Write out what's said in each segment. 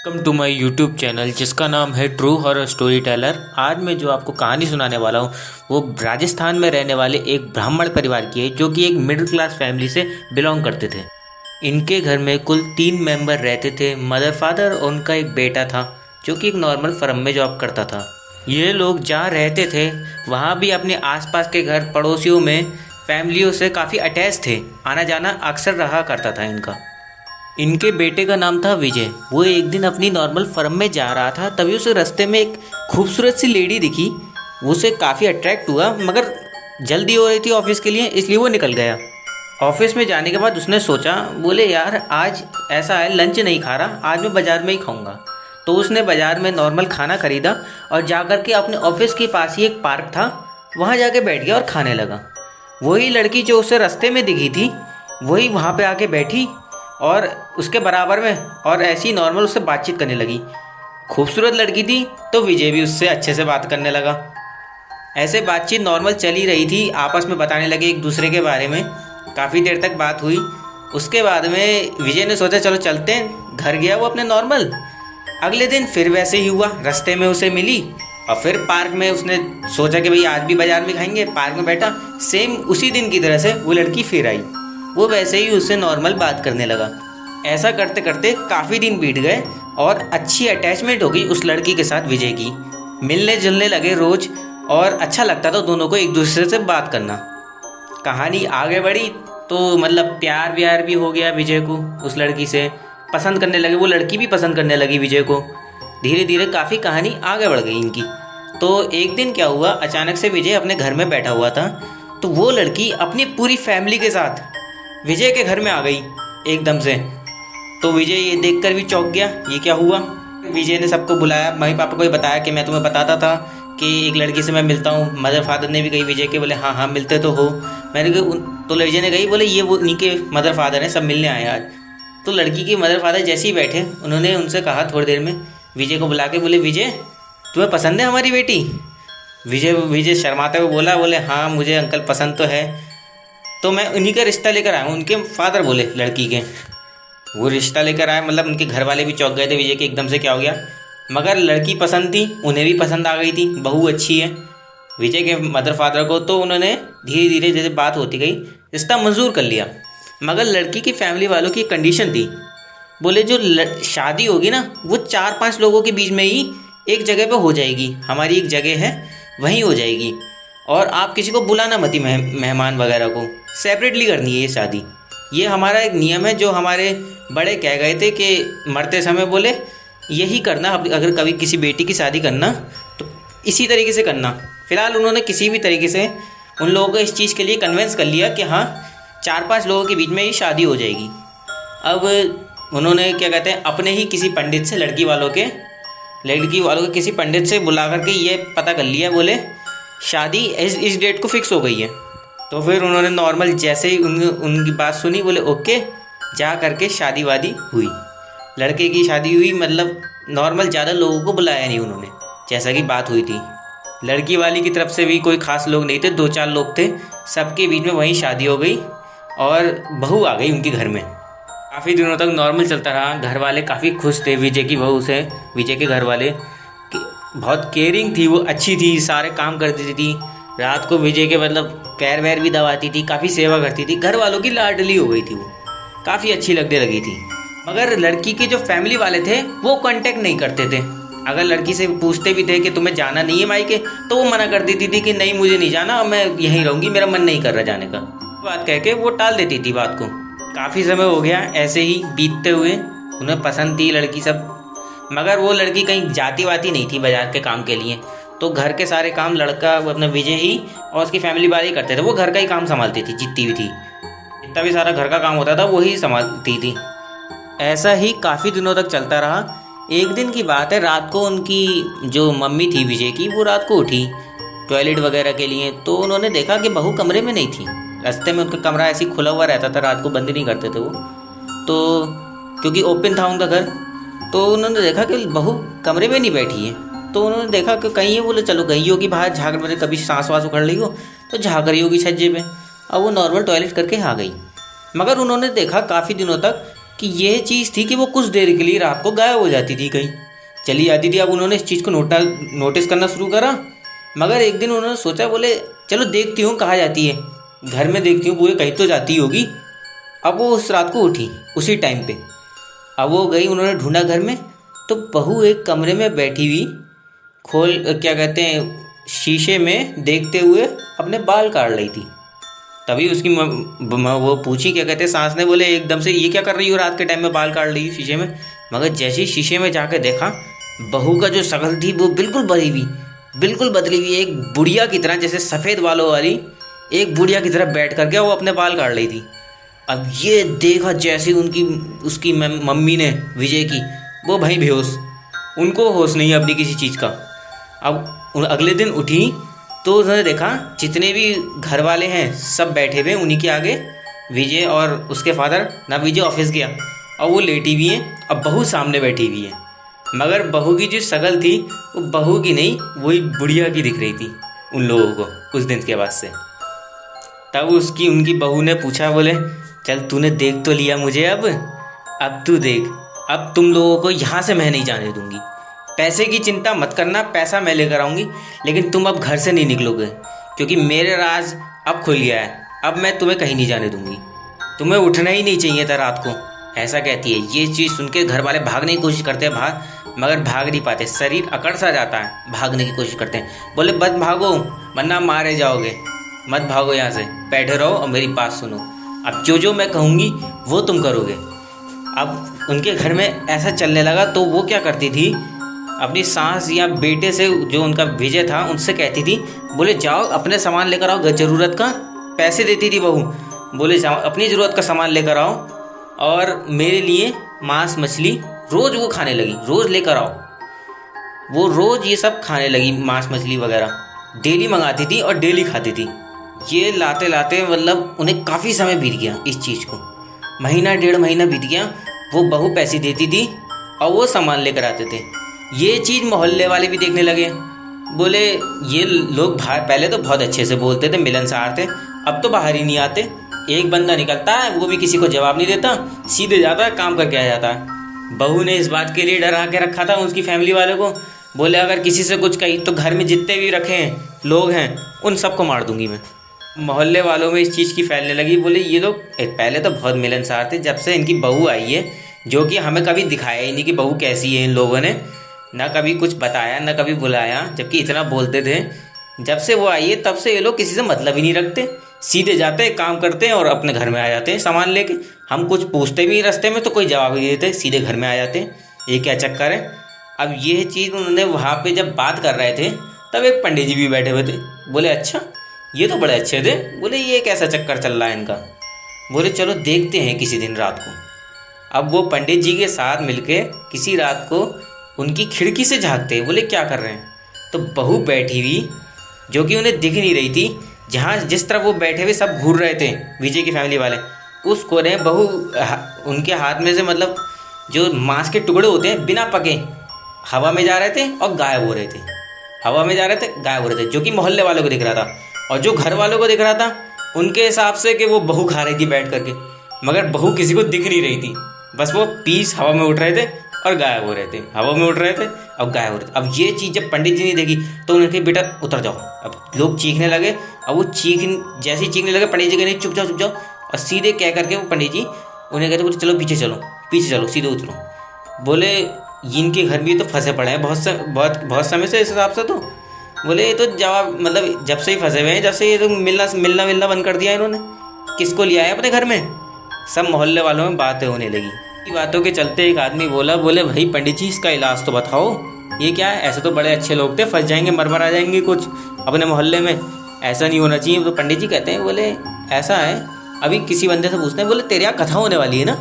Welcome to my YouTube channel जिसका नाम है ट्रू हॉरर स्टोरी टेलर। आज मैं जो आपको कहानी सुनाने वाला हूँ वो राजस्थान में रहने वाले एक ब्राह्मण परिवार की है जो कि एक मिडिल क्लास फैमिली से बिलोंग करते थे। इनके घर में कुल 3 मेंबर रहते थे, मदर, फादर और उनका एक बेटा था जो कि एक नॉर्मल फर्म में जॉब करता था। ये लोग जहाँ रहते थे वहाँ भी अपने आसपास के घर पड़ोसियों में फैमिलियों से काफ़ी अटैच थे, आना जाना अक्सर रहा करता था इनका। इनके बेटे का नाम था विजय। वो एक दिन अपनी नॉर्मल फर्म में जा रहा था, तभी उसे रास्ते में एक खूबसूरत सी लेडी दिखी। वो उसे काफ़ी अट्रैक्ट हुआ, मगर जल्दी हो रही थी ऑफिस के लिए, इसलिए वो निकल गया। ऑफिस में जाने के बाद उसने सोचा, बोले यार आज ऐसा है लंच नहीं खा रहा, आज मैं बाज़ार में ही खाऊंगा। तो उसने बाज़ार में नॉर्मल खाना खरीदा और जा कर के अपने ऑफिस के पास ही एक पार्क था, वहाँ जाके बैठ गया और खाने लगा। वही लड़की जो उसे रास्ते में दिखी थी वही वहाँ पे आके बैठी और उसके बराबर में और ऐसी ही नॉर्मल उससे बातचीत करने लगी। खूबसूरत लड़की थी तो विजय भी उससे अच्छे से बात करने लगा। ऐसे बातचीत नॉर्मल चली रही थी, आपस में बताने लगे एक दूसरे के बारे में। काफ़ी देर तक बात हुई। उसके बाद में विजय ने सोचा चलो चलते हैं। घर गया वो अपने नॉर्मल। अगले दिन फिर वैसे ही हुआ, रास्ते में उसे मिली और फिर पार्क में उसने सोचा कि भाई आज भी बाज़ार में खाएंगे। पार्क में बैठा, सेम उसी दिन की तरह से वो लड़की फिर आई। वो वैसे ही उससे नॉर्मल बात करने लगा। ऐसा करते करते काफ़ी दिन बीत गए और अच्छी अटैचमेंट हो गई उस लड़की के साथ विजय की। मिलने जुलने लगे रोज़ और अच्छा लगता था दोनों को एक दूसरे से बात करना। कहानी आगे बढ़ी तो मतलब प्यार व्यार भी हो गया विजय को उस लड़की से, पसंद करने लगे। वो लड़की भी पसंद करने लगी विजय को। धीरे धीरे काफ़ी कहानी आगे बढ़ गई इनकी। तो एक दिन क्या हुआ, अचानक से विजय अपने घर में बैठा हुआ था तो वो लड़की अपनी पूरी फैमिली के साथ विजय के घर में आ गई एकदम से। तो विजय ये देखकर भी चौंक गया, ये क्या हुआ। विजय ने सबको बुलाया, मम्मी पापा को भी बताया कि मैं तुम्हें बताता था कि एक लड़की से मैं मिलता हूँ। मदर फादर ने भी कही विजय के, बोले हाँ हाँ मिलते तो हो। मैंने कहा तो विजय ने कही, बोले ये वो इन्हीं के मदर फादर हैं, सब मिलने आए आज। तो लड़की के मदर फादर जैसे ही बैठे उन्होंने उनसे कहा थोड़ी देर में विजय को बुला के, बोले विजय तुम्हें पसंद है हमारी बेटी। विजय शर्माते हुए बोला, बोले हाँ मुझे अंकल पसंद तो है, तो मैं उन्हीं का रिश्ता लेकर आया हूँ। उनके फादर बोले लड़की के, वो रिश्ता लेकर आए। मतलब उनके घर वाले भी चौंक गए थे विजय के एकदम से क्या हो गया। मगर लड़की पसंद थी, उन्हें भी पसंद आ गई थी, बहू अच्छी है विजय के मदर फादर को। तो उन्होंने धीरे धीरे जैसे बात होती गई रिश्ता मंजूर कर लिया। मगर लड़की की फैमिली वालों की कंडीशन थी, बोले जो शादी होगी ना वो 4-5 लोगों के बीच में ही एक जगह पे हो जाएगी, हमारी एक जगह है वहीं हो जाएगी, और आप किसी को बुलाना मत ही, मेहमान वगैरह को सेपरेटली करनी है ये शादी। ये हमारा एक नियम है जो हमारे बड़े कह गए थे कि मरते समय, बोले यही करना, अगर कभी किसी बेटी की शादी करना तो इसी तरीके से करना। फ़िलहाल उन्होंने किसी भी तरीके से उन लोगों को इस चीज़ के लिए कन्विंस कर लिया कि हाँ 4-5 लोगों के बीच में ही शादी हो जाएगी। अब उन्होंने क्या कहते हैं अपने ही किसी पंडित से लड़की वालों के किसी पंडित से बुला करके ये पता कर लिया, बोले शादी इस डेट को फिक्स हो गई है। तो फिर उन्होंने नॉर्मल जैसे ही उनकी बात सुनी, बोले ओके, जा करके शादी वादी हुई। लड़के की शादी हुई, मतलब नॉर्मल ज़्यादा लोगों को बुलाया नहीं उन्होंने, जैसा कि बात हुई थी। लड़की वाली की तरफ से भी कोई ख़ास लोग नहीं थे, 2-4 लोग थे, सबके बीच में वहीं शादी हो गई और बहू आ गई उनके घर में। काफ़ी दिनों तक नॉर्मल चलता रहा। घर वाले काफ़ी खुश थे विजय की बहू से। विजय के घर वाले बहुत केयरिंग थी, वो अच्छी थी, सारे काम करती थी। रात को विजय के मतलब पैर वैर भी दबाती थी, काफ़ी सेवा करती थी। घर वालों की लाडली हो गई थी, वो काफ़ी अच्छी लगने लगी थी। मगर लड़की के जो फैमिली वाले थे वो कांटेक्ट नहीं करते थे। अगर लड़की से पूछते भी थे कि तुम्हें जाना नहीं है मायके, तो वो मना कर देती थी कि नहीं मुझे नहीं जाना, मैं यहीं रहूँगी, मेरा मन नहीं कर रहा जाने का। बात कह के वो टाल देती थी बात को। काफ़ी समय हो गया ऐसे ही बीतते हुए। उन्हें पसंद थी लड़की सब, मगर वो लड़की कहीं जाती वाती नहीं थी बाजार के काम के लिए। तो घर के सारे काम लड़का अपना विजय ही और उसकी फैमिली वाले ही करते थे। वो घर का ही काम संभालती थी, जितनी भी थी, जितना भी सारा घर का काम होता था वही संभालती थी। ऐसा ही काफ़ी दिनों तक चलता रहा। एक दिन की बात है, रात को उनकी जो मम्मी थी विजय की, वो रात को उठी टॉयलेट वगैरह के लिए। तो उन्होंने देखा कि बहू कमरे में नहीं थी। रास्ते में उनका कमरा ऐसे ही खुला हुआ रहता था, रात को बंद नहीं करते थे वो, तो क्योंकि ओपन था उनका घर। तो उन्होंने देखा कि बहू कमरे में नहीं बैठी है। तो उन्होंने देखा कि कहीं है, बोले चलो गई होगी बाहर, झाँक मैंने कभी सांस वास उखड़ ली हो तो झाँक रही होगी छज्जे पे। अब वो नॉर्मल टॉयलेट करके आ गई। मगर उन्होंने देखा काफ़ी दिनों तक कि ये चीज़ थी कि वो कुछ देर के लिए रात को गायब हो जाती थी, कहीं चली जाती थी। अब उन्होंने इस चीज़ को नोटिस करना शुरू करा। मगर एक दिन उन्होंने सोचा, बोले चलो देखती हूँ कहाँ जाती है, घर में देखती हूँ बुए कहीं तो जाती होगी। अब वो उस रात को उठी उसी टाइम पे। अब वो गई, उन्होंने ढूंढा घर में, तो बहू एक कमरे में बैठी हुई क्या कहते हैं, शीशे में देखते हुए अपने बाल काट रही थी। तभी उसकी वो पूछी, क्या कहते हैं, सास ने, बोले एकदम से ये क्या कर रही हो रात के टाइम में बाल काट रही है शीशे में। मगर जैसे ही शीशे में जाकर देखा, बहू का जो शक्ल थी वो बिल्कुल बदली हुई, बिल्कुल बदली हुई, एक बुढ़िया की तरह, जैसे सफ़ेद बालों वाली एक बुढ़िया की तरह बैठ करके वो अपने बाल काट रही थी। अब ये देखा जैसे उसकी मम्मी ने, विजय की, वो भाई बेहोश, उनको होश नहीं है अपनी किसी चीज़ का। अब अगले दिन उठी तो उन्होंने देखा जितने भी घर वाले हैं सब बैठे हुए उन्हीं के आगे, विजय और उसके फादर ना। विजय ऑफिस गया और वो लेटी हुई है, अब बहू सामने बैठी हुई है। मगर बहू की जो शक्ल थी वो बहू की नहीं, वही बुढ़िया की दिख रही थी उन लोगों को कुछ दिन के बाद से। तब उनकी बहू ने पूछा, बोले चल तूने देख तो लिया मुझे, अब तू देख, अब तुम लोगों को यहाँ से मैं नहीं जाने दूंगी। पैसे की चिंता मत करना, पैसा मैं लेकर आऊँगी, लेकिन तुम अब घर से नहीं निकलोगे, क्योंकि मेरे राज अब खुल गया है। अब मैं तुम्हें कहीं नहीं जाने दूंगी, तुम्हें उठना ही नहीं चाहिए था रात को, ऐसा कहती है। ये चीज़ सुन के घर वाले भागने की कोशिश करते हैं बाहर, मगर भाग नहीं पाते, शरीर अकड़ सा जाता है, भागने की कोशिश करते हैं। बोले मत भागो वरना मारे जाओगे, मत भागो, यहाँ से बैठे रहो और मेरी बात सुनो। अब जो मैं कहूँगी वो तुम करोगे। अब उनके घर में ऐसा चलने लगा, तो वो क्या करती थी, अपनी सास या बेटे से, जो उनका विजय था, उनसे कहती थी, बोले जाओ अपने सामान लेकर आओ, ज़रूरत का पैसे देती थी बहू, बोले जाओ अपनी ज़रूरत का सामान लेकर आओ, और मेरे लिए मांस मछली रोज़ वो खाने लगी, रोज़ लेकर आओ। वो रोज़ ये सब खाने लगी, मांस मछली वगैरह डेली मंगाती थी और डेली खाती थी। ये लाते लाते मतलब उन्हें काफ़ी समय बीत गया इस चीज़ को, महीना 1.5 महीना बीत गया। वो बहू पैसे देती थी और वो सामान लेकर आते थे। ये चीज़ मोहल्ले वाले भी देखने लगे, बोले ये लोग पहले तो बहुत अच्छे से बोलते थे, मिलनसार थे, अब तो बाहर ही नहीं आते। एक बंदा निकलता है वो भी किसी को जवाब नहीं देता, सीधे जाता है काम करके आ जाता है। बहू ने इस बात के लिए डरा के रखा था उसकी फैमिली वालों को, बोले अगर किसी से कुछ कही तो घर में जितने भी रखे हैं लोग हैं उन सबको मार दूंगी मैं। मोहल्ले वालों में इस चीज़ की फैलने लगी, बोले ये लोग पहले तो बहुत मिलनसार थे, जब से इनकी बहू आई है, जो कि हमें कभी दिखाया ही नहीं कि बहू कैसी है, इन लोगों ने ना कभी कुछ बताया ना कभी बुलाया, जबकि इतना बोलते थे। जब से वो आई है तब से ये लोग किसी से मतलब ही नहीं रखते, सीधे जाते हैं काम करते हैं और अपने घर में आ जाते हैं सामान लेके। हम कुछ पूछते भी रास्ते में तो कोई जवाब नहीं देते, सीधे घर में आ जाते हैं। ये क्या चक्कर है। अब ये चीज़ उन्होंने वहाँ पे जब बात कर रहे थे तब एक पंडित जी भी बैठे हुए थे, बोले अच्छा ये तो बड़े अच्छे थे, बोले ये कैसा चक्कर चल रहा है इनका, बोले चलो देखते हैं किसी दिन रात को। अब वो पंडित जी के साथ मिलके किसी रात को उनकी खिड़की से झांकते हैं, बोले क्या कर रहे हैं। तो बहू बैठी हुई, जो कि उन्हें दिख नहीं रही थी, जहाँ जिस तरफ वो बैठे हुए सब घूर रहे थे विजय की फैमिली वाले, उस कोने बहू उनके हाथ में से मतलब जो मांस के टुकड़े होते हैं बिना पके हवा में जा रहे थे और गायब हो रहे थे, हवा में जा रहे थे गायब हो रहे थे, जो कि मोहल्ले वालों को दिख रहा था। और जो घर वालों को दिख रहा था उनके हिसाब से कि वो बहू खा रही थी बैठ करके, मगर बहू किसी को दिख नहीं रही थी, बस वो पीस हवा में उठ रहे थे और गायब हो रहे थे, हवा में उठ रहे थे और गायब हो रहे थे। अब ये चीज़ जब पंडित जी ने देखी तो उन्होंने कहा बेटा उतर जाओ। अब लोग चीखने लगे, अब वो जैसे ही चीखने लगे पंडित जी कहने चुप जाओ चुप जाओ, और सीधे कह करके वो पंडित जी उन्हें कहते बोले चलो पीछे चलो सीधे उतरो। बोले इनके घर भी तो फंसे पड़े हैं बहुत समय से, इस हिसाब से तो बोले ये तो जवाब मतलब जब से ही फंसे हुए हैं, जब से ये तो मिलना बंद कर दिया इन्होंने, किसको लिया है अपने घर में। सब मोहल्ले वालों में बातें होने लगी। बातों के चलते एक आदमी बोले भाई पंडित जी इसका इलाज तो बताओ, ये क्या है, ऐसे तो बड़े अच्छे लोग थे, फंस जाएंगे मर आ जाएंगे कुछ अपने मोहल्ले में, ऐसा नहीं होना चाहिए। तो पंडित जी कहते हैं, बोले ऐसा है, अभी किसी बंदे से पूछते हैं, बोले तेरे यहाँ कथा होने वाली है ना।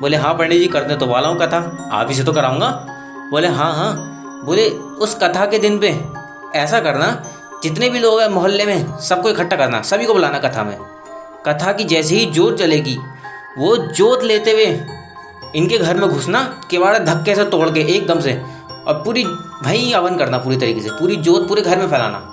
बोले हाँ पंडित जी करने तो वाला हूँ कथा, आप ही से तो कराऊंगा। बोले हाँ। बोले उस कथा के दिन पे ऐसा करना, जितने भी लोग हैं मोहल्ले में सबको इकट्ठा करना, सभी को बुलाना कथा में। कथा की जैसे ही जोत जलेगी, वो जोत लेते हुए इनके घर में घुसना, किवाड़ा धक्के से तोड़ के एकदम से, और पूरी भाई हवन करना पूरी तरीके से, पूरी जोत पूरे घर में फैलाना।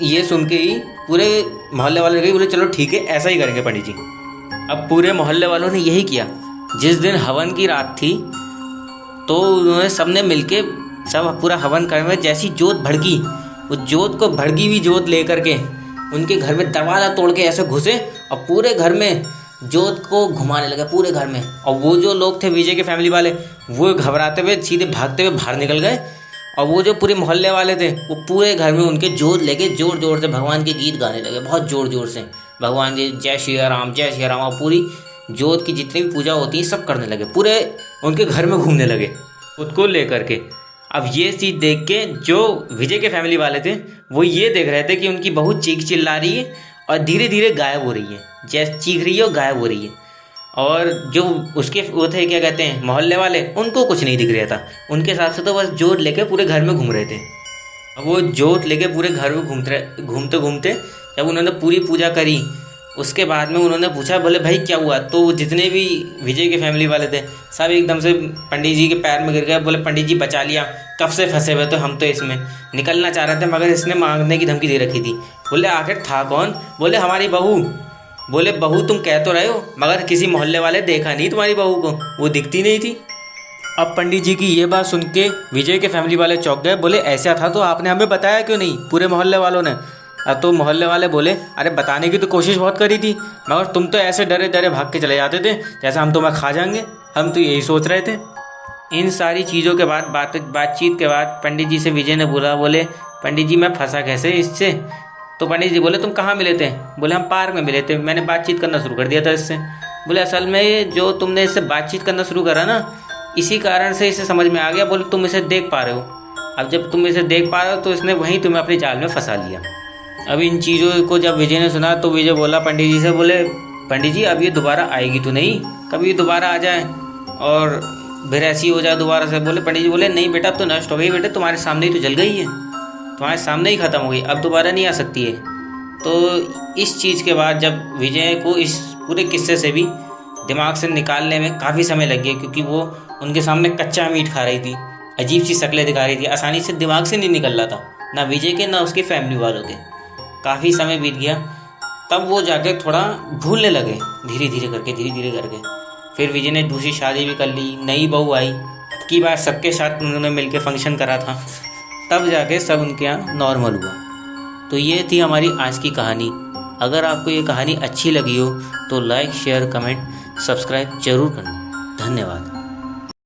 ये सुन के ही पूरे मोहल्ले वाले गए, बोले चलो ठीक है ऐसा ही करेंगे पंडित जी। अब पूरे मोहल्ले वालों ने यही किया। जिस दिन हवन की रात थी तो उन्होंने सबने मिलके सब पूरा हवन करने, जैसी जोत भड़की, उस जोत को भड़की हुई जोत लेकर के उनके घर में दरवाज़ा तोड़ के ऐसे घुसे और पूरे घर में जोत को घुमाने लगे पूरे घर में। और वो जो लोग थे विजय के फैमिली वाले, वो घबराते हुए सीधे भागते हुए बाहर निकल गए। और वो जो पूरे मोहल्ले वाले थे वो पूरे घर में उनके जोत लेके जोर जोर से भगवान के गीत गाने लगे, बहुत ज़ोर ज़ोर से भगवान जी जय श्री राम जय श्री राम। और पूरी जोत की जितनी भी पूजा होती है सब करने लगे, पूरे उनके घर में घूमने लगे खुद को लेकर के। अब ये चीज़ देख के जो विजय के फैमिली वाले थे वो ये देख रहे थे कि उनकी बहू चीख चिल्ला रही है और धीरे धीरे गायब हो रही है, जैसे चीख रही है और गायब हो रही है। और जो उसके वो थे क्या कहते हैं मोहल्ले वाले, उनको कुछ नहीं दिख रहा था, उनके साथ से तो बस जोत लेके पूरे घर में घूम रहे थे। अब वो जोत लेके पूरे घर में घूमते घूमते जब उन्होंने पूरी पूजा करी, उसके बाद में उन्होंने पूछा, बोले भाई क्या हुआ? तो जितने भी विजय के फैमिली वाले थे सब एकदम से पंडित जी के पैर में गिर गए। बोले पंडित जी बचा लिया, कब से फंसे हुए तो हम तो इसमें निकलना चाह रहे थे मगर इसने मांगने की धमकी दे रखी थी। बोले आखिर था कौन? बोले हमारी बहू। बोले बहू तुम कह तो रहे हो मगर किसी मोहल्ले वाले देखा नहीं तुम्हारी बहू को, वो दिखती नहीं थी। अब पंडित जी की ये बात सुन के विजय के फैमिली वाले चौंक गए। बोले ऐसा था तो आपने हमें बताया क्यों नहीं पूरे मोहल्ले वालों ने? अब तो मोहल्ले वाले बोले अरे बताने की तो कोशिश बहुत करी थी मगर तुम तो ऐसे डरे डरे भाग के चले जाते थे जैसे हम तुम्हें खा जाएंगे, हम तो यही सोच रहे थे। इन सारी चीज़ों के बाद बातचीत के बाद पंडित जी से विजय ने बोला, बोले पंडित जी मैं फंसा कैसे इससे? तो पंडित जी बोले तुम कहाँ मिले थे? बोले हम पार्क में मिले थे, मैंने बातचीत करना शुरू कर दिया था इससे। बोले असल में जो तुमने इससे बातचीत करना शुरू करा ना, इसी कारण से इसे समझ में आ गया। बोले तुम इसे देख पा रहे हो, अब जब तुम इसे देख पा रहे हो तो इसने वहीं तुम्हें अपने जाल में फंसा लिया। अब इन चीज़ों को जब विजय ने सुना तो विजय बोला पंडित जी से, बोले पंडित जी अब ये दोबारा आएगी तो नहीं, कभी दोबारा आ जाए और फिर ऐसी हो जाए दोबारा से? बोले पंडित जी बोले नहीं बेटा अब तो नष्ट हो गई, बेटा तुम्हारे सामने ही तो जल गई है, तुम्हारे सामने ही ख़त्म हो गई, अब दोबारा नहीं आ सकती है। तो इस चीज़ के बाद जब विजय को इस पूरे किस्से से भी दिमाग से निकालने में काफ़ी समय लग गया, क्योंकि वो उनके सामने कच्चा मीट खा रही थी, अजीब सी शक्लें दिखा रही थी, आसानी से दिमाग से नहीं निकल रहा था, ना विजय के ना उसके फैमिली वालों के। काफ़ी समय बीत गया, तब वो जाके थोड़ा भूलने लगे धीरे धीरे करके। फिर विजय ने दूसरी शादी भी कर ली, नई बहू आई, की बार सबके साथ उन्होंने मिलकर फंक्शन करा था, तब जाके सब उनके यहाँ नॉर्मल हुआ। तो ये थी हमारी आज की कहानी। अगर आपको ये कहानी अच्छी लगी हो तो लाइक शेयर कमेंट सब्सक्राइब जरूर करना। धन्यवाद।